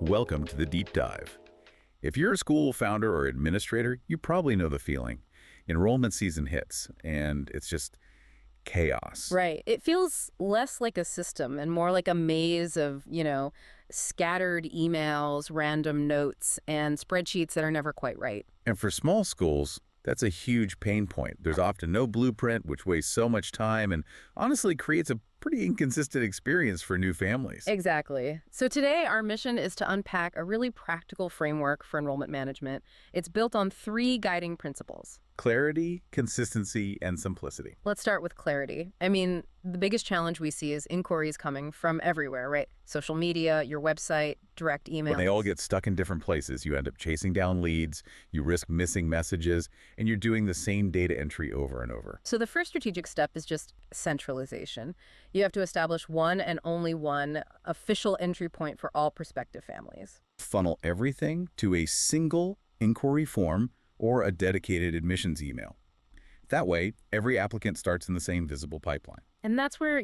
Welcome to the Deep Dive. If you're a school founder or administrator, you probably know the feeling. Enrollment season hits, and it's just chaos. Right. It feels less like a system and more like a maze of, scattered emails, random notes, and spreadsheets that are never quite right. And for small schools, that's a huge pain point. There's often no blueprint, which wastes so much time and honestly creates a pretty inconsistent experience for new families. Exactly. So today, our mission is to unpack a really practical framework for enrollment management. It's built on 3 guiding principles. Clarity, consistency, and simplicity. Let's start with clarity. The biggest challenge we see is inquiries coming from everywhere, right? Social media, your website, direct emails. When they all get stuck in different places, you end up chasing down leads, you risk missing messages, and you're doing the same data entry over and over. So the first strategic step is just centralization. You have to establish one and only one official entry point for all prospective families. Funnel everything to a single inquiry form or a dedicated admissions email. That way, every applicant starts in the same visible pipeline. And that's where,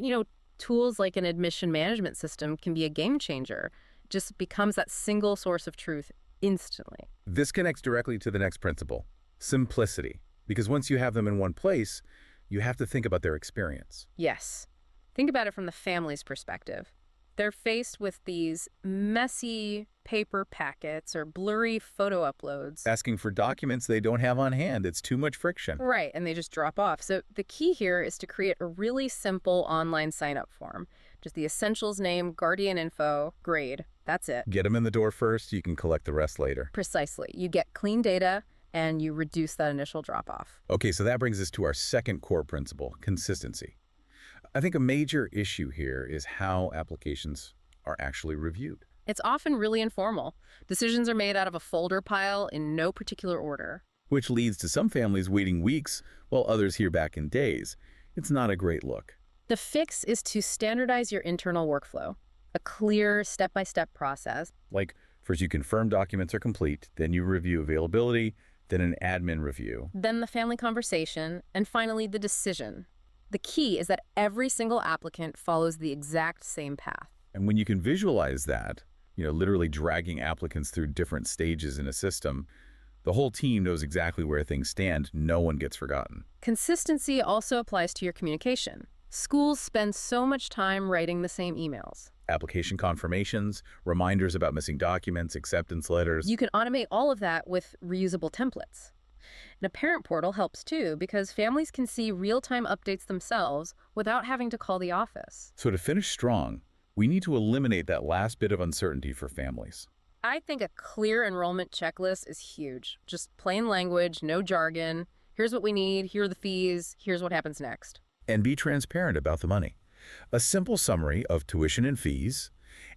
tools like an admission management system can be a game changer. It just becomes that single source of truth instantly. This connects directly to the next principle, simplicity. Because once you have them in one place, you have to think about their experience. Yes. Think about it from the family's perspective. They're faced with these messy paper packets or blurry photo uploads. Asking for documents they don't have on hand. It's too much friction. Right, and they just drop off. So the key here is to create a really simple online sign-up form. Just the essentials name, guardian info, grade. That's it. Get them in the door first, you can collect the rest later. Precisely. You get clean data and you reduce that initial drop-off. Okay, so that brings us to our second core principle, consistency. I think a major issue here is how applications are actually reviewed. It's often really informal. Decisions are made out of a folder pile in no particular order. Which leads to some families waiting weeks while others hear back in days. It's not a great look. The fix is to standardize your internal workflow, a clear step-by-step process. Like, first you confirm documents are complete, then you review availability, then an admin review. Then the family conversation, and finally the decision. The key is that every single applicant follows the exact same path. And when you can visualize that, literally dragging applicants through different stages in a system, the whole team knows exactly where things stand. No one gets forgotten. Consistency also applies to your communication. Schools spend so much time writing the same emails. Application confirmations, reminders about missing documents, acceptance letters. You can automate all of that with reusable templates. And a parent portal helps too, because families can see real-time updates themselves without having to call the office. So to finish strong, we need to eliminate that last bit of uncertainty for families. I think a clear enrollment checklist is huge. Just plain language, no jargon. Here's what we need, here are the fees, here's what happens next. And be transparent about the money. A simple summary of tuition and fees,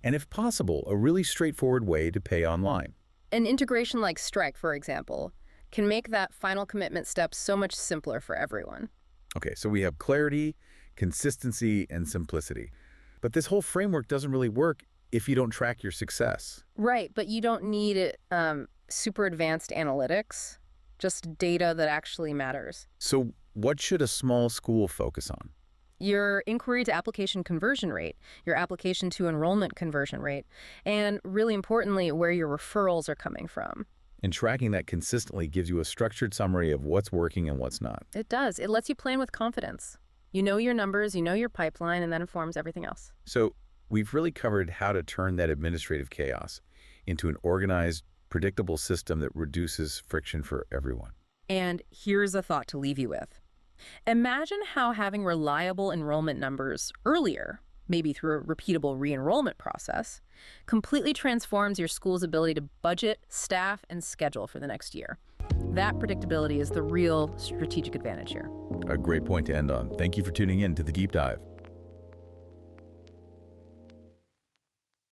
and if possible, a really straightforward way to pay online. An integration like Strike, for example, can make that final commitment step so much simpler for everyone. Okay, so we have clarity, consistency, and simplicity. But this whole framework doesn't really work if you don't track your success. Right, but you don't need super advanced analytics, just data that actually matters. So what should a small school focus on? Your inquiry to application conversion rate, your application to enrollment conversion rate, and really importantly, where your referrals are coming from. And tracking that consistently gives you a structured summary of what's working and what's not. It does. It lets you plan with confidence. You know your numbers, you know your pipeline, and that informs everything else. So we've really covered how to turn that administrative chaos into an organized, predictable system that reduces friction for everyone. And here's a thought to leave you with. Imagine how having reliable enrollment numbers earlier, maybe through a repeatable re-enrollment process, completely transforms your school's ability to budget, staff, and schedule for the next year. That predictability is the real strategic advantage here. A great point to end on. Thank you for tuning in to The Deep Dive.